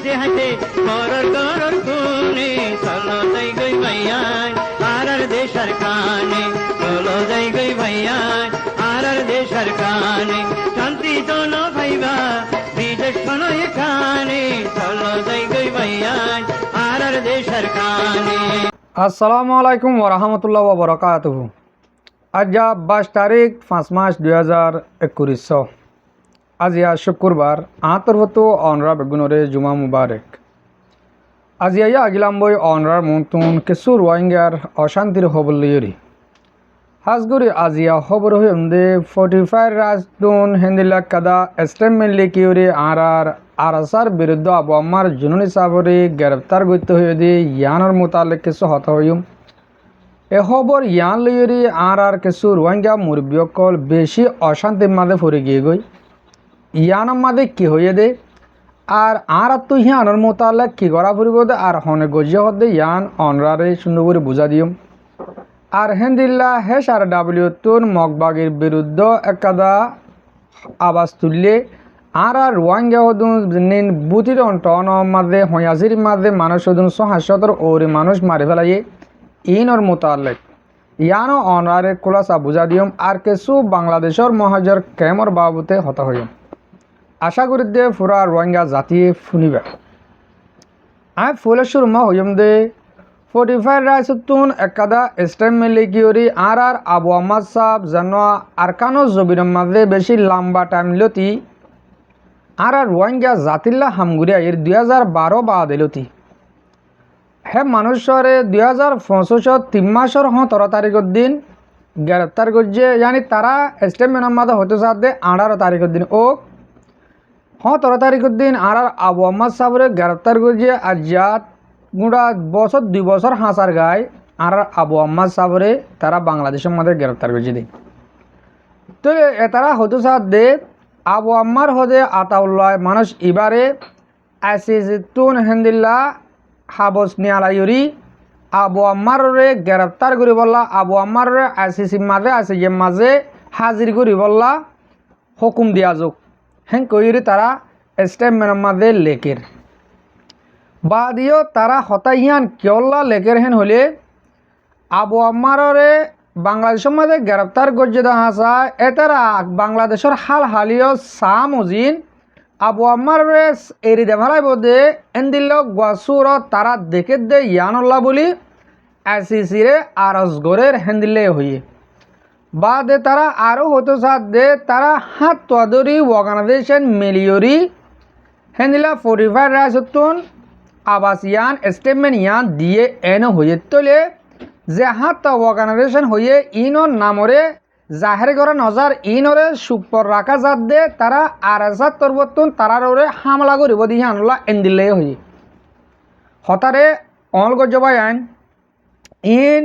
হাসে হাসে করর করর খুনে চলো যাই গই ভাইয়ান আর দেশের কানে চলো যাই গই ভাইয়ান আর দেশের কানে শান্তি জন ভাইবা বিদেশ কোনো এখানে চলো যাই গই ভাইয়ান আর দেশের কানে। আসসালামু আলাইকুম ওরহমতুল্লাহ ওবরাকাতুহু। আজ 22 তারিখ 5 মাস 2021। আজিয়া শুক্রবার আতরহতো অনরা বেগুনরে জুমা মুবারক। আজিয়া আগিলাম বই অনরার মন্তুন কিছু রোহিঙ্গার অশান্তির খবর লিয়রি হাজগুড়ি আজিয়া খবর হইমদে 45 রাজদুন হেন্দিলা কাদা এস্টেমমেন্টলি কিউরি আর আরসার বিরুদ্ধে আবু আম্মার জুনুনি সাবরি গ্রেপ্তার করতে হইদি ইয়ানোর মোতালেক কিছু হত হইম এ খবর ইয়ান লিয়রি আর কিছু রোহিঙ্গা মুরব্বিয়কল বেশি অশান্তির মাঝে পড়ে গিয়ে গই ইয়ানোর মাঝে কি হইয়ে দে আর তো ইয়ানোর মোতালেক কি করা ফুরিব দে আর হনে গজিয়া হতে ইয়ান অনরারে সুন্দর করে বুঝা দিম আর হেন্দিল্লা হেস আর ডাব্লিউ তুন মগবাগির বিরুদ্ধে একাদা আবাস তুললে আর রোহিঙ্গা হদুন বুতির অন্টন মাঝে হয়াজির মাঝে মানুষ হদুন ৭৭ ওরে মানুষ মারি ফেলাইয়ে ইনর মোতালেক ইয়ানো অনরারে খোলাসা বুঝা দিম আর কিছু বাংলাদেশের মহাজর কেমর বাবুতে হতা হইম আশা করি দে পুরা রোহিঙ্গা জাতি শুনিবা আই ফুলেশ্বর মা হইম দে 45 রাইসুন একাদা এস্টেমমেন্টলি কিউরি আর আবু আহমদ সাহেব যেন আরকানো জবিনের মাঝে বেশি লম্বা টাইম লতি আর রোহিঙ্গা জাতিল্লা হামগুড়িয়া এর 2012 বাদ এলতি হে মানুষরে 2025 3 মাসের 17 তারিখের দিন গ্রেপ্তার করছে জানি তারা এস্টেটমেন্টের মাঝে হতে সাথে 18 তারিখের দিন ও 17 তারিখের দিন আর আবু আহমদ সাহেবরে গ্রেপ্তার করছে আর জাত গুড়া বছর 2 বছর হাসার গায় আর আবু আহমদ সাহেবরে তারা বাংলাদেশের মধ্যে গ্রেপ্তার করছে দিই তো তারা হতে সাথে আবু আম্মার হদে আতাউল্লাহ মানুষ এবারে আসিজতুন হেন্দিল্লা হাবস নিয়ালাইরি আবু আম্মারে গ্রেপ্তার করি বললা আবু আম্মারে আসিসি মাঝে আসিজের মাঝে হাজির করি বললা হুকুম দিয়া যোগ হেন কইরি তারা স্টেটমেন্টের মাঝে লেখের বাদিও তারা হতাইয়ান কেওল্লা লেখের হেন হলে আবু আম্মারে বাংলাদেশের মধ্যে গ্রেপ্তার করছে হাসা এতারা বাংলাদেশের হাল হালিও সামজিন আবু আম্মার এরি দেভালাই বোধে এন্দিল গোয়াসুর তারা দেখে দে ইয়ানুল্লাহ বলি আইসিসিরে আরসগরের হেন্দিলে হইয়ে বাদে তারা আরও হতো সাথ দে তারা হাত তোয়াদরি অর্গানাইজেশন মিলিয়রি হেন্দিলা 45 রাইসুন আবাস ইয়ান স্টেটমেন্ট ইয়ান দিয়ে এন হইয়ে তোলে যে হাত অর্গানাইজেশন হয়ে ইনর নামরে জাহের করা নজার ইনরে সুপর রাখা যাত দে তারা আর এসার তরবতুন তারারে হামলা করিব দিয়ে আনলা এন্দিলে হয়ে হতারে অল গজবাই আইন ইন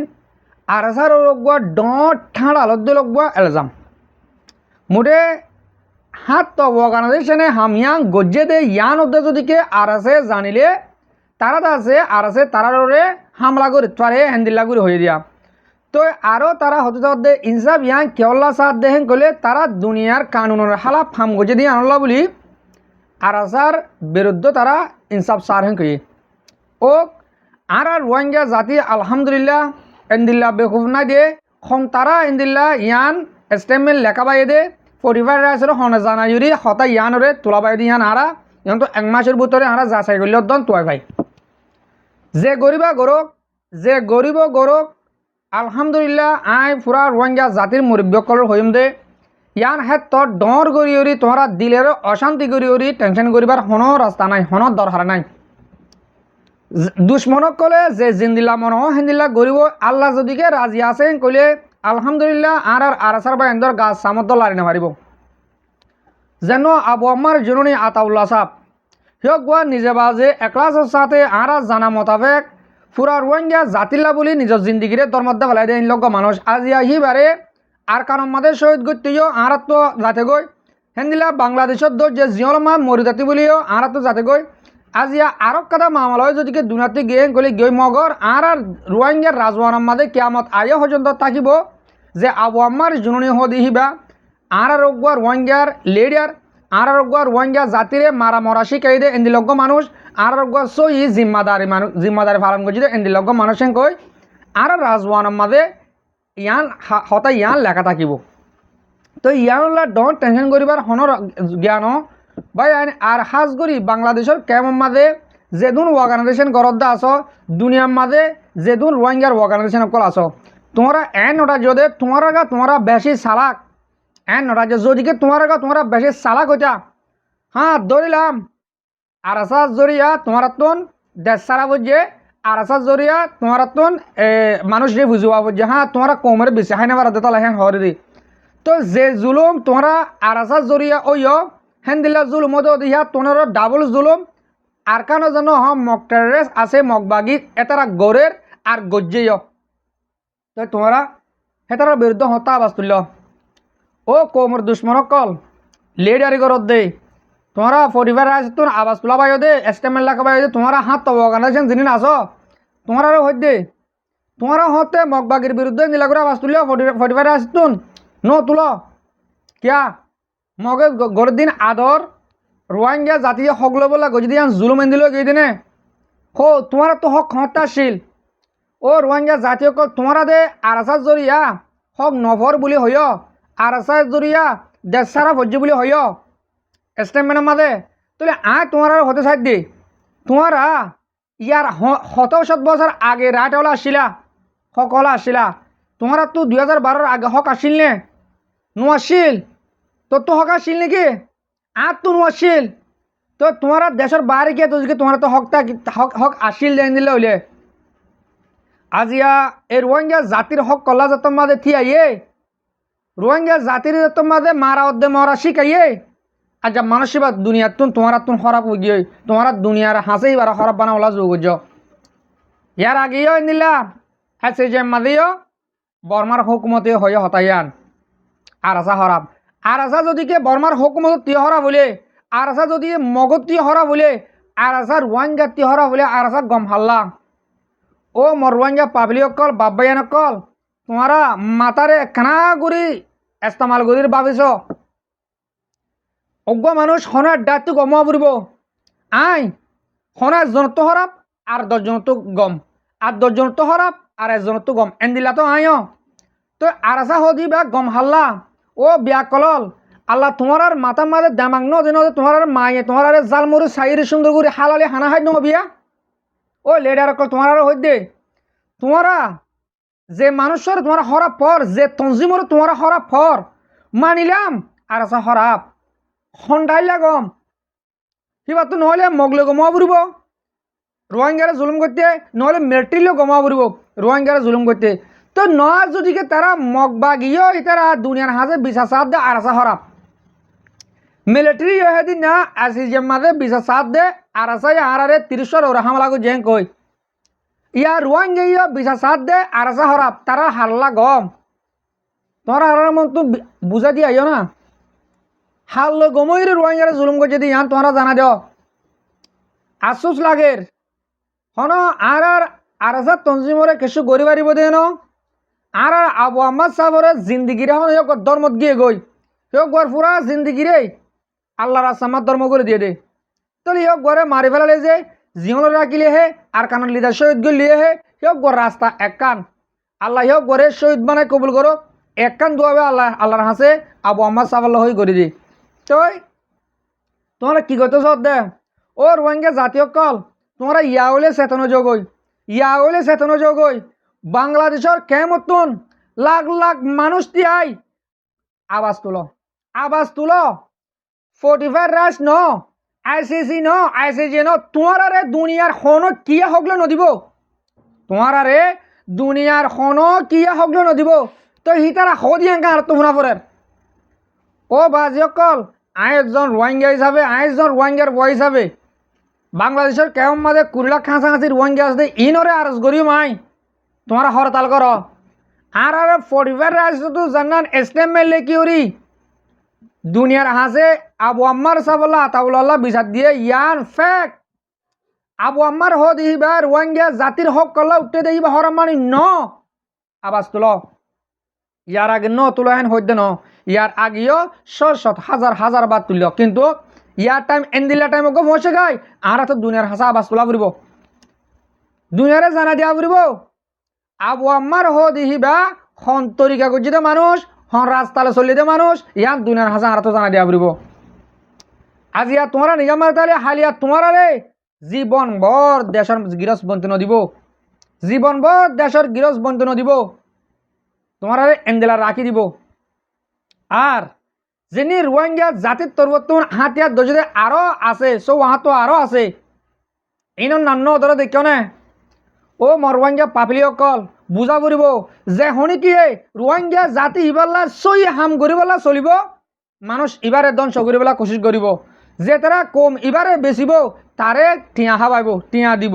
আর এসার লগবা ডট ঠাঁড় আলত দিয়ে লগবা এলজাম মুঠে হাত অর্গানাইজেশনে হামিয়াং গজ্জে দে ইয়ান উদ্দেশ্য দিকে আর আছে জানিলে তারা আছে আর আছে তারারে হামলা করে তারে হ্যান্দিল্লা করে হয়ে দিয়া তো আরও তারা হতে ইনসাফ ইয়াং কেওল্লা সাথ দেহেন কলে তারা দুনিয়ার কানুনের হালা ফাম গজে দিয়ে আনলা বলি আর আসার বিরুদ্ধে তারা ইনসাফ সার হেন কই ও আর রোহিঙ্গা জাতি আলহামদুলিল্লাহ এন্দিল্লা বেকুফ না দিয়ে খন তারা এন্দিল্লা ইয়ান স্টেটমেন্ট লেখা বাইয়ে দে 45 রাইসের হনে জানাইরি হতা ইয়ানরে তোলা বাই দিয়ে ইয়ান আরা ইয়ান তো 1 মাসের ভিতরে আরা যাচাই করলে দন তোয়াই ভাই যে গরিব গরক আলহামদুলিল্লাহ আই পুরা রোহিঙ্গা জাতির মুরব্বীসকলের হইম দে ইয়ান ক্ষেত্ৰত ডর গড়ি তোমরা দিলের অশান্তি গড়ি টেনশন করিবার কোনো রাস্তা নাই কোনো দরকার নাই দুশ্মনক কলে যে জিন্দিল্লা মন হেন্দিল্লা গরিব আল্লাহ যদিকে রাজি আছে কইলে আলহামদুলিল্লাহ আর আসার বা এন্দর গাছ সামর্থ লারি না পারিব যেন আবু আম্মার জননী আতাউল্লাহ সাহেব হিয়ক গোয়া নিজে বাজে একলাসের সাথে আর জানা মোতাবেক পুরা রোহিঙ্গা জাতিল্লা বলি নিজের জিন্দিগিরে ধর্মদ্দা ফেলাই দেয় লোক মানুষ আজি আহিবারে আর কারণ মাদের শহীদ গতিও আর তো যাতে গই হেন্দিলা বাংলাদেশের দোষ যে জিয়লমা মরিদাতি বলিও আর তো যাতে গই আজি আরব কাদা মামলায় যদি দুনাতি গিয়ে গলি গই মগর আর রোহিঙ্গার রাজওয়ানার মাঝে কিয়ামত আয় পর্যন্ত থাকিব যে আবু আম্মার জননী হদিহিবা আর রোগবার রোহিঙ্গার লিডার আর রোহিঙ্গা জাতিরে মারা মরা শিখাই দে এন্দিলগ্য মানুষ আর সই জিম্মাদারি মানুষ জিম্মাদারি পালন করছি দে এন্দিলগ্য মানুষ কই আর রাজওয়ানের মাঝে ইয়ান হতা ইয়ান লেখা থাকিব তো ইয়ানলা ডন টেনশন করিবার হনর জ্ঞান ভাই আর হাজ করি বাংলাদেশের কেমন মাঝে যেদুন অর্গানাইজেশন গরদ্দা আছো দুনিয়ার মাঝে যেদুন রোহিঙ্গার অর্গানাইজেশন অকল আছো তোমরা এন ওটা যদি তোমরা বেশি চালাক এন ওটা যদিকে তোমরা বেশি চালাক হইতা হ্যাঁ ধরিলাম আর আসার জরিয়া তোমার তুন দেশ সারা বুঝছে আর আসার জরিয়া তোমার তুন মানুষ যে বুঝবা বুঝছে হ্যাঁ তোমরা কমের বেশি হাই নেবার দেতা হেন হরি তো যে জুলুম তোমরা আর আসার জরিয়া ওইও হেন দিলা জুলুম দিয়া তোমরা ডাবল জুলুম আর কেন যেন মক টেররিস্ট আছে মকবাগি এতারা গড়ের আর গজ্জেয় তো তোমরা হেতার বিরুদ্ধে হতা আবাস তুলল ও কমর দুশ্মন কল লেডারি গরত দে তোমরা পরিবার আছে তোর আবাস তোলা পাই দে এস্টেমেল লাগা পাই দে তোমরা হাত তো অর্গানাইজেশন জিনিস আছো তোমরা হই দে তোমরা হতে মকবাগির বিরুদ্ধে নীলা করে আবাস তুলিও পরিবার আছে তুন নো তুলো কিয়া মগে গড়ের দিন আদর রোহিঙ্গা জাতীয় হক লব লাগে যদি জুলুম এন্দিল গিয়ে দিনে হো তোমারা তো হক ক্ষমতাশীল ও রোহিঙ্গা জাতীয় তোমরা দে আর আসার জরিয়া হক নভর বলে হইয় আর আসার জরিয়া দেশ সারা ভজ্য বলে হইয় স্টেটমেন্টের মাঝে তাহলে তোমার হতে সাইড দি তোমরা ইয়ার ৭০ বছর আগে রাইট হলে আসছিলা হক হলে আসছিলা তোমরা তো ২০১২ আগে হক আসিল নে নোয়াশিল তোর তো হক আসিল নাকি তো নোয়াশিল তো তোমরা দেশের বাইরে গিয়ে তো তোমরা তো হক আসিল দেন দিলে হইলে আজিয়া এই রোহিঙ্গা জাতির হক কলা যতম মাঝে থিয়াইয়ে রোহিঙ্গা জাতির যতম মাঝে মারা অর্ধে মরা শিখাইয়ে আচ্ছা মানুষবা দুনিয়ার তোমার খরাব হয়ে গিয়ে তোমার দুনিয়ার হাসেই বারা খরাব বানা ওলা যোগ ইয়ার আগেও নিলা আছে যে মাঝেও বর্মার হুকুমতে হয়ে হতাইয়ান আর আসা হরাব আর আসা যদি কে বর্মার হুকুমত তীয় হরা বলে আর আসা যদি মগত তীয় হরা বলে আর আসা রোহিঙ্গা তীয় হরা বলে আর আসা গম হাল্লা ও মর রোহিঙ্গা পাবলিক কল বাবাইয়ান কল তোমারা মাতারে কানা গুড়ি ইস্তেমাল গুড়ির ভাবিছ অজ্ঞ মানুষ হনার ডাকতে গম পড়ব আই হনার জনত হরাপ আর ১০ জনত গম আর ১০ জনত হরাপ আর ১ জনত গম এন্দিলা তো আয় তো আর আসা হদি বা গম হাল্লা ও বিয়া কলল আল্লাহ তোমার মাতার মাঝে দামাং ন তোমার মায়ে তোমার জালমুড়ি সাইরি সুন্দর করে হালালে হানা হাই ন বিয়া ও লেডার কল তোমার হই দে তোমারা যে মানুষের তোমার হরাপ ফর যে তঞ্জিমর তোমার হরাপ ফর মানিলাম আর আসা হরাপ হন্ডাইলা গম কিবা তো নহলে মগলে গমা পড়ব রোহিঙ্গারে জুলুম করতে নহলে মেট্রিলেও গমা পড়ব রোহিঙ্গারে জুলুম করতে তো নয় যদিকে তারা মগবাগিও তারা দুনিয়ার হাজে বিশা সাথ দে আর আসা হরাপ মিলিটারি হেদিন না আসি যে মাঝে বিশা সাথ দে আর আসা আরে ৩০ ওরা হামলা জেং কই ইয়া রোহিঙ্গা ইয়া বিশা সাথ দে আর আসা হরাপ তারা হাল্লা গম তোরা আর মন তো বুঝা দিয়ে আইও না হাল গমইর রোহিঙ্গারে জুলুম করছে দি ইয়ান তোমরা জানা দাও আফসোস লাগের হন আর আসা তঞ্জিমরে কিছু গড়ি পারিব দেন আর আবু আহমদ সাহরে জিন্দিগিরে হন ধর্মত গিয়ে গই গোয়ার পুরা জিন্দিগিরে আল্লাহর আসামার ধর্ম করে দিয়ে দে তাহলে গোয়ারে মারি ফেলালে যে জিহল রাখিলে হে আর কানের লিদার শহীদ গলিয়ে হে গোয়ার রাস্তা এক কান আল্লাহ গোয়ারে শহীদ বানায় কবুল করো এক কান দোয়াবে আল্লাহর হাসে আবু আহমদ সাহ হয়ে করে দি তই তোমরা কি করতেছ দে ও রোহিঙ্গা জাতীয় কল তোমরা ইয়া হলে চেতন যোগই বাংলাদেশের কেমতন লাখ লাখ মানুষ তিয়াই আওয়াজ তুলো 45 রাশ ন আইসিসি ন তোমারে দুনিয়ার হন কিয়া হগলে নদিব তোমারে দুনিয়ার হন কিয়া হগলে নদিব তো হিতারা হদিয়াঙ্কা আর তোমরা পরের ও বাজিয়কল আইজন রোহিঙ্গা হিসাবে আইজন রোহিঙ্গার বয় হিসাবে বাংলাদেশের কেমন মাঝে ২০ লাখ কাছাকাছি রোহিঙ্গা আছে ইনরে আরজ করিও মাই তোমরা হরতাল কর আর 45 রাষ্ট্র তো জানান এস্টেমেল কি করি দুনিয়ার হাসে আবু আম্মার সাবল্লা আতাউল্লাহ বিচার দিয়ে ইয়ান ফেক আবু আম্মার হ দিবা রোহিঙ্গা জাতির হক কল্লা উঠে দেবা হরামানি ন আবাজ তুল ইয়ার আগে ন তুলাহেন হইতে ন ইয়ার আগেও শত হাজার হাজার বার তুলল কিন্তু ইয়ার টাইম এন্দিলা টাইম ওকে পৌঁছে গাই আর তো দুনিয়ার হাসা আবাস তোলা ফুরিব দুনিয়ারে জানা দিয়া ফুরিব আবু আম্মার হ দিহিবা হন তরিকা গজ্জিতে মানুষ হন রাস্তালে চলিতে মানুষ ইয়ান দুনিয়ার হাসা আর তো জানা দিয়া ফুরিব আজ ইয়া তোমারা নিজামার তালে হালিয়া তোমার রে জীবন ভর দেশের গিরস বন্ধ নদিব জীবন ভর দেশের গিরস বন্ধ নদিব তোমার এন্দেলা রাখি দিব আর যিনি রোহিঙ্গা জাতির তরবর্তন হাতিয়ার দজরে আরো আছে সৌ হাতো আরো আছে ইনর নান্ন ধরে দেখিও না ও মর রোহিঙ্গা পাপিলি অকল বুঝা ফুরিব যে শুনি কি রোহিঙ্গা জাতি ইবাল্লা সই হাম করিবলা চলিব মানুষ ইবারে ধ্বংস করিবলা কোশিশ করিব যে তারা কম ইবারে বেচিব তারে টিয়া হাবাইব টিয়া দিব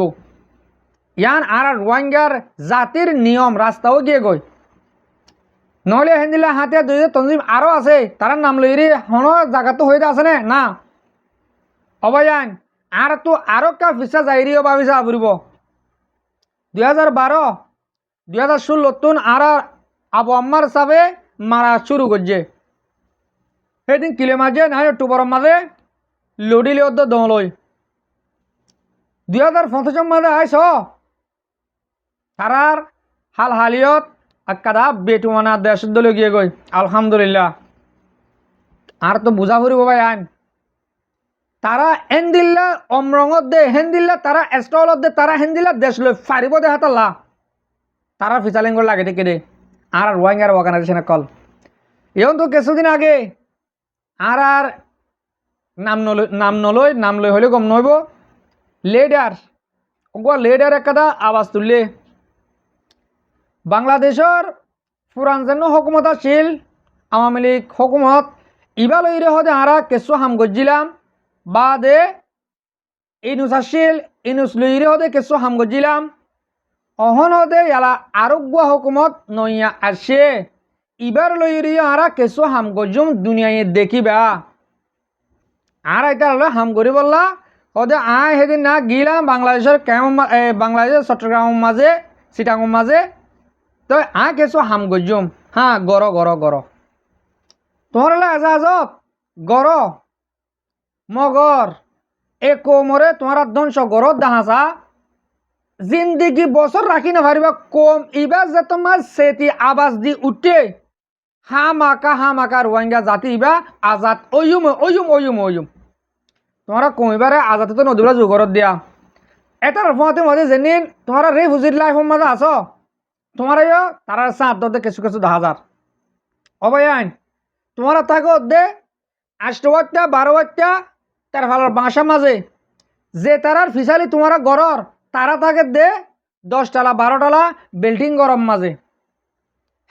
ইয়ান আর রোহিঙ্গার জাতির নিয়ম রাস্তাও গিয়ে গই নহলে হেন্দিলা হাতে দুই তঞ্জিম আরো আছে তার নাম লইরি হন জায়গা তো হয়ে আছে না অবয়ান আর তো আরো কা ফিসা যাইরিও ভাবিসা ফুরিব 2012 2016 আর আবু আম্মার সাবে মারা শুরু করছে সেদিন কিলে মাঝে না অক্টোবর মাঝে লড়িলে অর্ধ দলই 2050 মাঝে আইস তারার হাল হালিয়ত আকাদা বেটুমানা দেশ দলে গিয়ে গই আলহামদুলিল্লাহ আর তো বুঝা ফুরিব ভাই আইন তারা হেন্দিল্লা অমরঙত দে হেন্দিল্লা তারা স্টলত দে তারা হেন্দিল্লা দেশ লই ফারিব দে হাতাল্লা তারা ফিচালিঙ্গর লাগে দেখে দে আর রোহিঙ্গার অর্গানাইজেশনে কল এখন তো কিছুদিন আগে আর নাম নলই হলে গম নইব লেডার লেডার একটা আওয়াজ তুললে বাংলাদেশের পুরান যেন হকুমত আছিল আওয়ামী লীগ হকুমত ইবা লইরে হদে আরা কেঁচু হাম গজ্জিলাম বা দে ইনুস আছিল ইনুস লইরে হদে কেঁচু হাম গজ্জিলাম অহন হদে ইয়ালা আরোগ্য হকুমত নইয়া আসে ইবার লইরে আরা কেঁচু হাম গজ্জুম দুনিয়ায় দেখিবা আর এটা হলো হাম করি বললা হদে আয় সেদিন না গিলাম বাংলাদেশের বাংলাদেশের চট্টগ্রাম মাঝে চিটাগং মাঝে তো কেঁচু হাম গজ্জুম হ্যাঁ গর তোমার এজাজত গর মগর এ কোমরে তোমার ধ্বংস গরত দেখাছা জিন্দিগি বছর রাখি না পারিবা কম ইবা যে তোমার সেটি আবাজ দি উঠে হামাকা রোহিঙ্গা জাতি ইবা আজাদ ওয়ুম তোমরা কমিবারে আজাদ তো নদীবেলা জোগরত দিয়া এটা রফমাতে মাঝে যেদিন তোমরা রেফিউজির লাইফের মাঝে আছো তোমার তারা সাত দে কিছু দেখা যার অবয়ান তোমার থাকো দে 8 বাচ্চা 12 বাচ্চা তার ফালার বাসা মাঝে যে তারার ফিসালি তোমার গরর তারা থাকে দে 10 টালা 12 টালা বিল্ডিং গরম মাঝে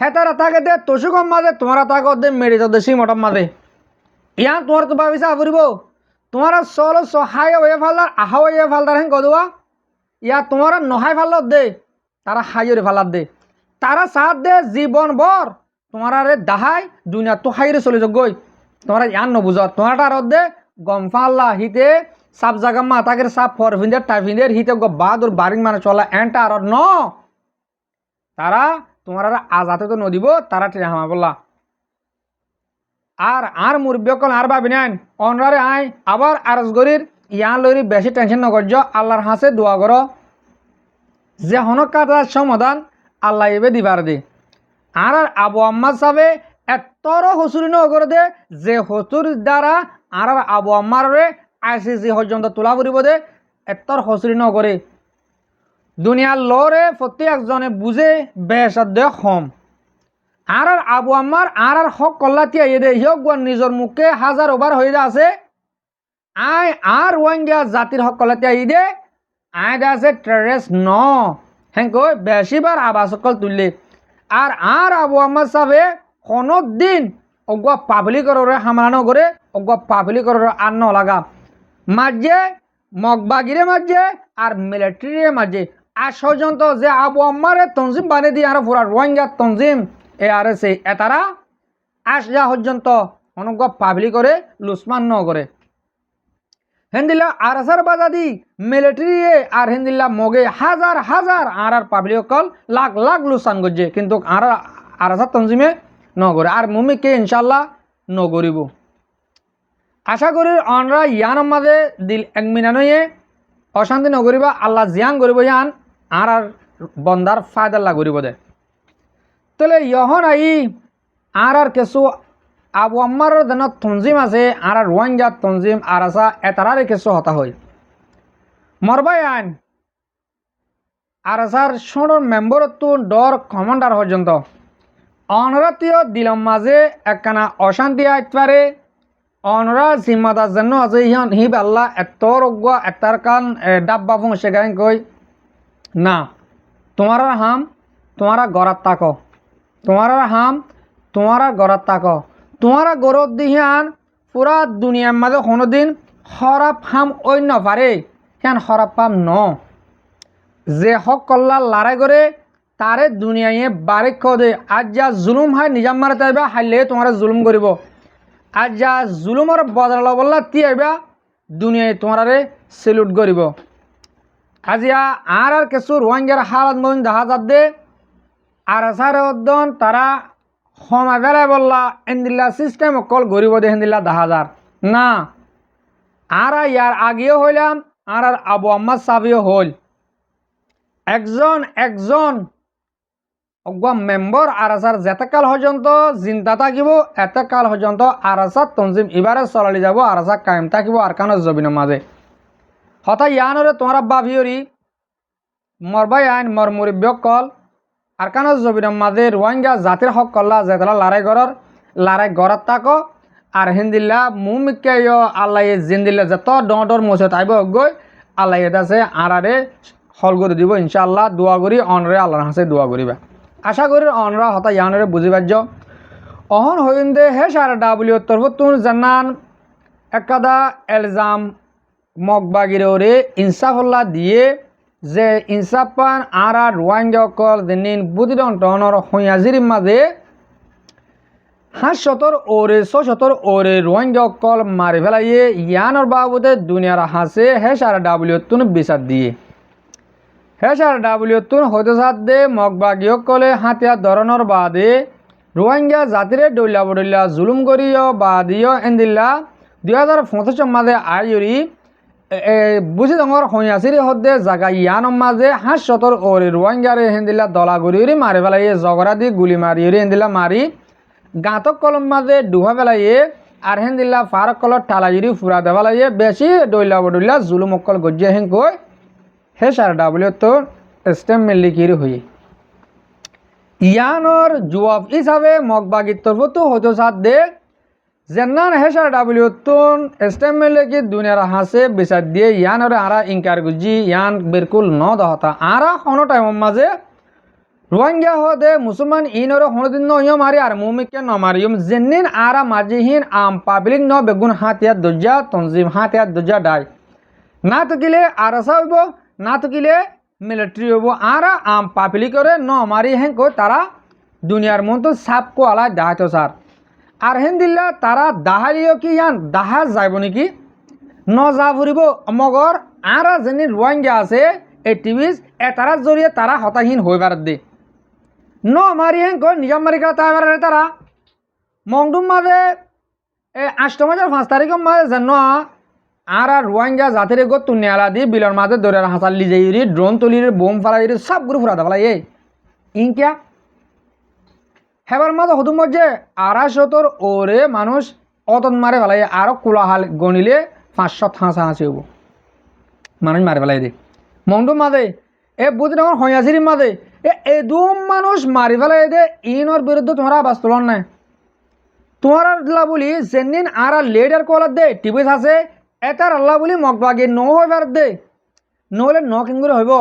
হ্যাঁ তারা থাকে দে তসুকম মাঝে তোমার থাকো দে মেডিত দেশি মটম মাঝে ইয়ান তোমার তো ভাবিসা ফুরিব তোমার চলো সহায় হয়ে ফালদার আহা হয়ে ফালদার হেন কদুয়া ইয়া তোমার নহাই ফালত দে তারা হাইরে ফালাত দে তারা সাথ দে জীবন ভর তোমার দাহাই দুনিয়া তো হাইরে চলে যাক গই তোমার ইয়ান নবুঝ তোমার দে গম ফাল্লা হিতে সাপ জাগা মাতাকের সাপ ফর ফিন্দের টাই ফিন্দের হিতে বাহাদুর বারিং মানে চলা এন্টা আর ন তারা তোমার আজাতে তো নদিব তারা টেনে হামা বললা আর মুরব্বীকল আর ভাবি নেন অনরারে আই আবার আরজ গরির ইয়ান লইরি বেশি টেনশন নগর্য আল্লাহর হাসে দোয়া করো যে হনকার সমাধান আল্লাহ এবে দিবার দে আর আবু আম্মা সাবে এতর হসুরি নগরে দে যে হসুর দ্বারা আর আবু আম্মার আইসিসি পর্যন্ত তোলা ফুরিব দে এতর হসুরি নগরে দুনিয়ার লরে প্রত্যেকজনে বুঝে বেসাধ্য হম আর আবু আম্মার আর হক কল্লাতি আইয়ে দে হিয়ক নিজের মুখে হাজার ওভার হয়ে আছে আয় আর রোহিঙ্গা জাতির হক কল্লাতি আই দে আয় আছে টেরেস ন হেঙ্কই বেশিবার আবাস সকল তুললে আর আবু আম্মার সাবে কোনো দিন অগুয়া পাবলিকর হামলানো করে অগুয়া পাবলিকর আর ন লাগা মাঝে মগবাগিরে মাঝে আর মিলিটারির মাঝে আজ পর্যন্ত যে আবু আম্মারে তঞ্জিম বানিয়ে দিয়ে আর পুরা রোহিঙ্গা তঞ্জিম আর সে এতারা আজ যা পর্যন্ত অনুজ্ঞা পাবলিক করে লুসমান ন করে হেন্দিল্লা আর আসার বাজাদি মিলিটারি আর হেন্দিল্লা মগে হাজার হাজার আর পাবলিক কল লাখ লাখ লুসান করছে কিন্তু আর আসার তঞ্জিমে নগরে আর মুমিকে ইনশাল্লাহ নগরিব আশা করি অনরা ইয়ানোর মাঝে দিল এক মিনানয়ে অশান্তি নগরিবা আল্লাহ জিয়ান করিব ইয়ান আর বন্দার ফায়দাল্লা করিব দে তাহলে ইহন আই আর কিছু আবু আম্মার যেন তঞ্জিম আছে আর রোহিঙ্গা তঞ্জিম আর আসা এতারারে কিছু হতা হয় মরবাই আইন আর আসার ষোড়র মেম্বরত্ব ডর কমান্ডার পর্যন্ত অনরাতীয় দিলম মাঝে একখানা অশান্তি আইতে পারে অনরা জিম্মাদার জন্য আছে ইহন হিব আল্লাহ এত রোগ্য এতার কান ডাব্বা পৌঁছে গাই কই না তোমার হাম তোমারা গড়াত তাক তোমার হাম তোমারা গড়াত তাক তোমারা গরত দিহান পুরা দুনিয়ার মাঝে কোনোদিন খরাব হাম অন্য পারে হ্যান খরাব পাম ন যে হক কল্লা লড়াই করে তারে দুনিয়ায় বারিক দে আজ যা জুলুম হয় নিজাম মারে তাইবা হাইলে তোমার জুলুম করিব আজ যা জুলুমর বদলা বললা তি আইবা দুনিয়ায় তোমারে সেলুট করিব আজিয়া আর কিছু রোহিঙ্গার হালত মন দেখা যাত দে আর আসার উদ্দন তারা সময় বেলায় বললা এন্দিল্লা সিস্টেম অকল গরিব দে হেন্দিল্লা দেখা যার না আর ইয়ার আগেও হইলাম আর আবু আম্মাদ সাবিও হইল একজন মেম্বর আর আসার যেতেকাল পর্যন্ত চিন্তা থাকিব এতেকাল পর্যন্ত আর আসার তঞ্জিম এবারে চলালি যাব আর আসার কায়েম থাকিব আর কানের জবিনের মাঝে হঠাৎ ইয়ানরে তোমার বাভিয়রি মরবাই আইন মর মুরব্বক কল আর কানের জবিনের মাঝে রোহিঙ্গা জাতির হক কল্লা যেতলা লড়াই গড়াত তাক আর হিন্দিল্লা মুমিকে আল্লাহ জিন্দিল্লা যত ডর মোছে তাইব গই আল্লাহ আছে আরারে হল করে দিব ইনশাআল্লাহ দোয়া করি অনরে আল্লাহর হাসে দোয়া করিবা আশা করি অনরা হতা ইয়ানরে বুঝি পার্য অহন হইন দে হে সার ডাব্লিউ তরফতুন জানান একাদা এলজাম মগবাগিরে ইনসাফুল্লাহ দিয়ে যে ইনসাফ পান আর রোহিঙ্গা অকল দিন বুদিদন টনর হইয়াজির মাঝে ৭০ ওরে ৬০ ওরে রোহিঙ্গা অকল মারি ফেলাইয়ে ইয়ানোর বাবদে দুনিয়ার হাসে হে সার ডাব্লিউ তুন বিচার দিয়ে হে সার ডাব্লিউ তুন হইতে সাথ দে মগবাগী অকলে হাতিয়ার ধরনের বাদে রোহিঙ্গা জাতিরে ডইলা বডইলা জুলুম করিও বাদিও এন্দিল্লা ২০২৫ মাঝে আইরি বুঝি ডর হইয়াছিরি হদ্দে জাগা ইয়ানোর মাঝে ৭০ ওরে রোহিঙ্গারে হেন্দিল্লা দলা গড়িয়ে মারি ফেলাইয়ে জগরা দি গুলি মারিয়ে হেন্দিল্লা মারি গাঁতক কলম মাঝে ডুবা ফেলাইয়ে আর হেন্দিল্লা ফারক কলর ঠালাইরি ফুরা দেওয়ালাইয়ে বেশি ডইলা বডইলা জুলুম অকল গজ্জে হেন কই হে সার ডাব্লিউ তো স্টেম মিল্লি কিরি হই ইয়ানোর জবাব হিসাবে মগবাগির তরফতো হতো সাথ দে জেনান হে সার ডাব্লিউ তুন স্টেম মিল্লি কি দুনিয়ার হাসে বিচার দিয়ে ইয়ানোর আরা ইনকার গুজি ইয়ান বিলকুল ন দহতা আরা কোনো টাইমের মাঝে রোহিঙ্গা হদে মুসলমান ইনরে কোনোদিন নয় মারি আর মুমিকে ন মারিম জেনিন আরা মাঝিহীন আম পাবলিক ন বেগুন হাতিয়ার দরজা তঞ্জিম হাতিয়ার দরজা ডাই না তো গিলে আর আসা হইব না তো গিলে মিলিটারি হইব আর আম পাবলিক করে ন মারি হেন কই তারা দুনিয়ার মন তো সাপ কো আলাই দাহাইত স্যার আর হেন দিল্লা তারা দাহারিও কি ইয়ান দাহা যাইব নাকি ন যা ফুরিব মগর আর যেনি রোহিঙ্গা আছে এই টিভিস এতারার জরিয়ে তারা হতাহীন হইবার দে ন মারি হেন কই নিজাম মারি গেল তাই তারা মংডুম মাঝে ৮ মাসের ৫ তারিখের মাঝে যেন আর রোহিঙ্গা জাতির গো তুনিয়ালা দি বিলর মাঝে দৌড়ে হাসাল লিজাইরি ড্রোন তুলির বোম ফালাইরি সব গুরু ফুরা দেওয়া এই ইনকিয়া হেবার মাঝে হতুম মধ্যে ২৫০ ওরে মানুষ অতন মারে ফেলাই আরো কোলাহাল গণিলে ৫০০ হাসাহাসি হব মানুষ মারে ফেলাই দে মংডুম মাঝে বুঝি তখন হইয়াছির মাঝে এদুম মানুষ মারি ফেলাই দে ইনর বিরুদ্ধে তোমরা আবাস তোলন নাই তোমার আল্লাহ বলি যেদিন আর লেডার কলার দে টিভি আছে এটার আল্লাহ বলি মগবাগে ন হইবার দে নহলে ন কিঙ্গুরে হইব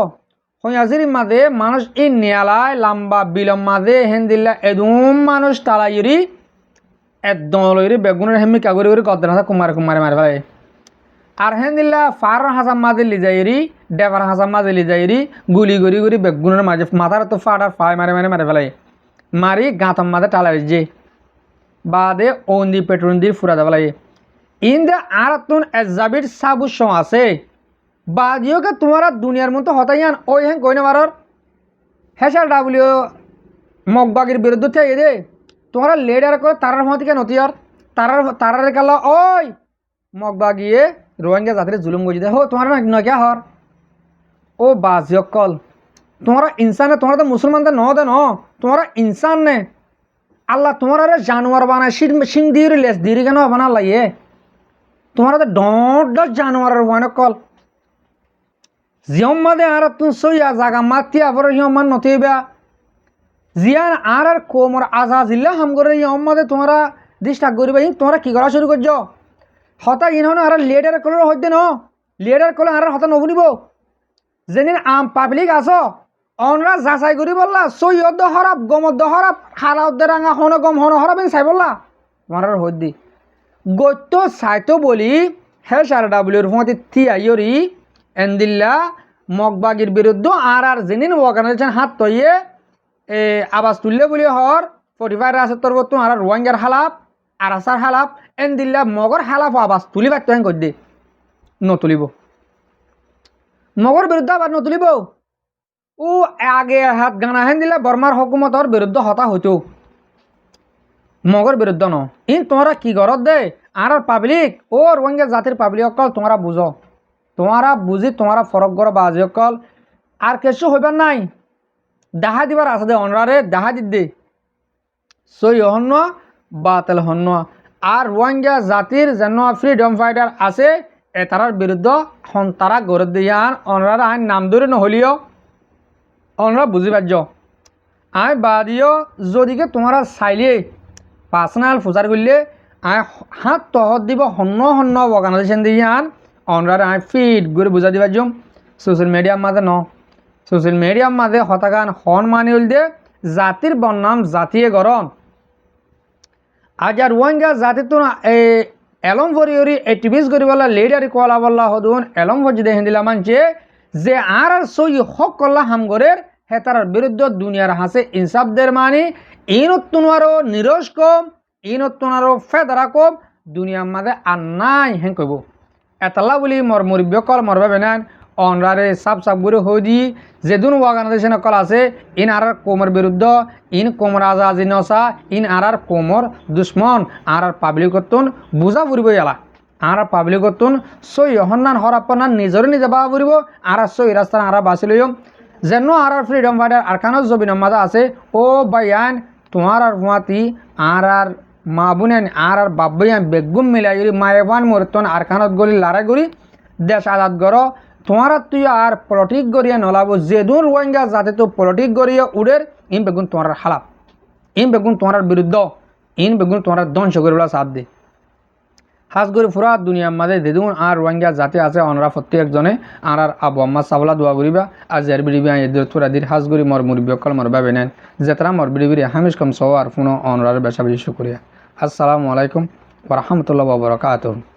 হইয়াছির মাঝে মানুষ ই নিয়ালায় লাম্বা বিলম মাঝে হেন দিল্লা এদুম মানুষ তালাইরি একদম লইরি বেগুনের হেমি কাগরি করে কত হাসা কুমারে কুমারে মারি ফেলাই আর হেন দিল্লা ফার হাসাম মাঝে লিজাইরি ডেভার হাসাম মাঝে লিজাইরি গুলি গড়ি গড়ি বেগুনের মাঝে মাথার তো ফাট আর ফাই মারে মারে মারে ফেলাই মারি গাঁতম মাঝে টালাই যে বাদে ওন্দি পেট্রোল দিয়ে ফুরা দেওয়া লাগে ইন্দে আর তুন এজাবির সাবুস আছে বাদিওকে তোমারা দুনিয়ার মতো হতাইয়ান ওই হ্যাঁ কইনে মারর হেসার ডাব্লিউ মগবাগির বিরুদ্ধে থেকে দে তোমরা লেডার করে তারার মতিকে নতিয়ার তারার কালা ওই মগবা গিয়ে রোহিঙ্গা জাতির জুলুম গজি দে হো তোমার নকিয়া হর ও বাজিয়কল তোমরা ইনসানে তোমরা তো মুসলমানদের ন দে ন তোমরা ইনসান নে আল্লাহ তোমার জানোয়ার বানায় সিং দিয়ে লেস দিয়ে কেন বানা লাগিয়ে তোমার তো ডট জানোয়ারের বানা কল জিয়ম মাদে আর তুম সইয়া জাগা মাতি আবার হিয়মান নথিবা জিয়ান আর কোমর আজাজিল্লা হাম করে ইয়ম মাদে তোমরা ডিস্টার্ব করিবা তোমরা কি করা শুরু করছ হতা ইনহন আর লিডার কলর হইতে ন লিডার কলে আর হতা নবুনিব যেদিন আম পাবলিক আস অনরা যাচাই করি বললা সৈয়দ হরাব গমদ হরাব হারাউদ্দ রাঙা হন গম হন হরাবেন চাই বললা তোমার হদ্দি গত্য চাইতো বলি হে সার ডাব্লিউর ফোঁতে থি আইয়রি এন্দিল্লা মগবাগির বিরুদ্ধে আর যেদিন অর্গানাইজেশন হাত তৈয়ে আবাজ তুললে বলি হর 45 আছে তোর বর্তমান আর রোহিঙ্গার হালাপ আর আসার হালাপ এন্দিল্লা মগর হালাপ আবাজ তুলিবার তো কর দে নতুলিব মগর বিরুদ্ধে আবার নতুলিব ও আগে হাত গানা হেন দিলে বর্মার হকুমতর বিরুদ্ধে হতা হইতো মগর বিরুদ্ধে ন তোমরা কি গরত দে আর পাবলিক ও রোহিঙ্গা জাতির পাবলিক অকল তোমরা বুঝো তোমরা বুঝি তোমরা ফরক গর বাজি অকল আর কিছু হইবার নাই দাহা দিবার আছে দে অনরারে দাহা দি দে সই হন্য বাতিল হন্য আর রোহিঙ্গা জাতির যেন ফ্রিডম ফাইটার আছে তারার বিরুদ্ধে তারা গরত দিয়ান অনরার আইন নাম ধরে নহলিও অনরা বুঝি পারছ আই বাদিও যদিকে তোমরা চাইলে পার্সোনাল ফুজার করলে আই হাত তহত দিব হন্য হন্য অর্গানাইজেশন দিয়ান অনরার আই ফিট করে বুঝা দিবার যাম সোশ্যাল মিডিয়ার মাঝে ন সোশ্যাল মিডিয়ার মাঝে হতাগান হন মানি হল দে জাতির বন্যাম জাতিয়ে গরম আজ আর রোহিঙ্গা জাতি তো এলম ভরিয়রি এক্টিভিস্ট করিবলা লিডারি কলা বল্লা হদুন এলম ভজি দে হিন্দিলা মানছে যে আর সই হক কল্লা হামগরের হেতার বিরুদ্ধে দুনিয়ার হাসে ইনসাফদের মানি ইনত্তুনারও নিরস কম ইনত্তুনারও ফেদারা কম দুনিয়ার মাঝে আর নাই হেন কইব এতলা বলি মর মুরব্বী কল মরবে বেনান অনরারে সাপ সাপ করে হয়ে দি যেদিন অর্গানাইজেশন কল আছে ইন আর কোমর বিরুদ্ধ ইন কোমর আজাজি নসা ইন আর কোমর দুশ্মন আর পাবলিকতন বুঝা ফুরিব এলা আর পাবলিকতন সই হন্নান হরাপনান নিজরে নিজে বাবা ফুরিব আর সই রাস্তা আর বাঁচি লইম যেন আর ফ্রিডম ফাইটার আর কানো জবিন মাদা আছে ও বাইয়ান তোমার আর ফুয়াতি আর মা বুনেন আর বাব্বাইয়ান বেগুম মিলাই মায়েবান মরতন আর কানত গলি লারাই গড়ি দেশ আজাদ গড় তোমার তুই আর পলিটিক গড়িয়ে নলাব যেদুন রোহিঙ্গা যাতে তো পলিটিক গড়িয়ে উড়ের ইন বেগুন তোমার হালাপ ইন বেগুন তোমার বিরুদ্ধ ইন বেগুন তোমার ধ্বংস করিবলা সাথ দে হাজ করে ফুরা দুনিয়ার মাঝে যেদুন আর রোহিঙ্গা জাতি আছে অনরা প্রত্যেকজনে আর আবু আম্মা সাবলা দোয়া করিবা আর জের বিড়িবি এদের তোরা দির হাজ করি মর মুরব্বী অকল মর ভাবে নেন যেতরা মর বিড়িবিড়ি হামিশ কম সহ আর ফুনো অনরার বেশা বেশি শুক্রিয়া আসসালামু আলাইকুম ওয়া রাহমাতুল্লাহি ওয়া বারাকাতুহু।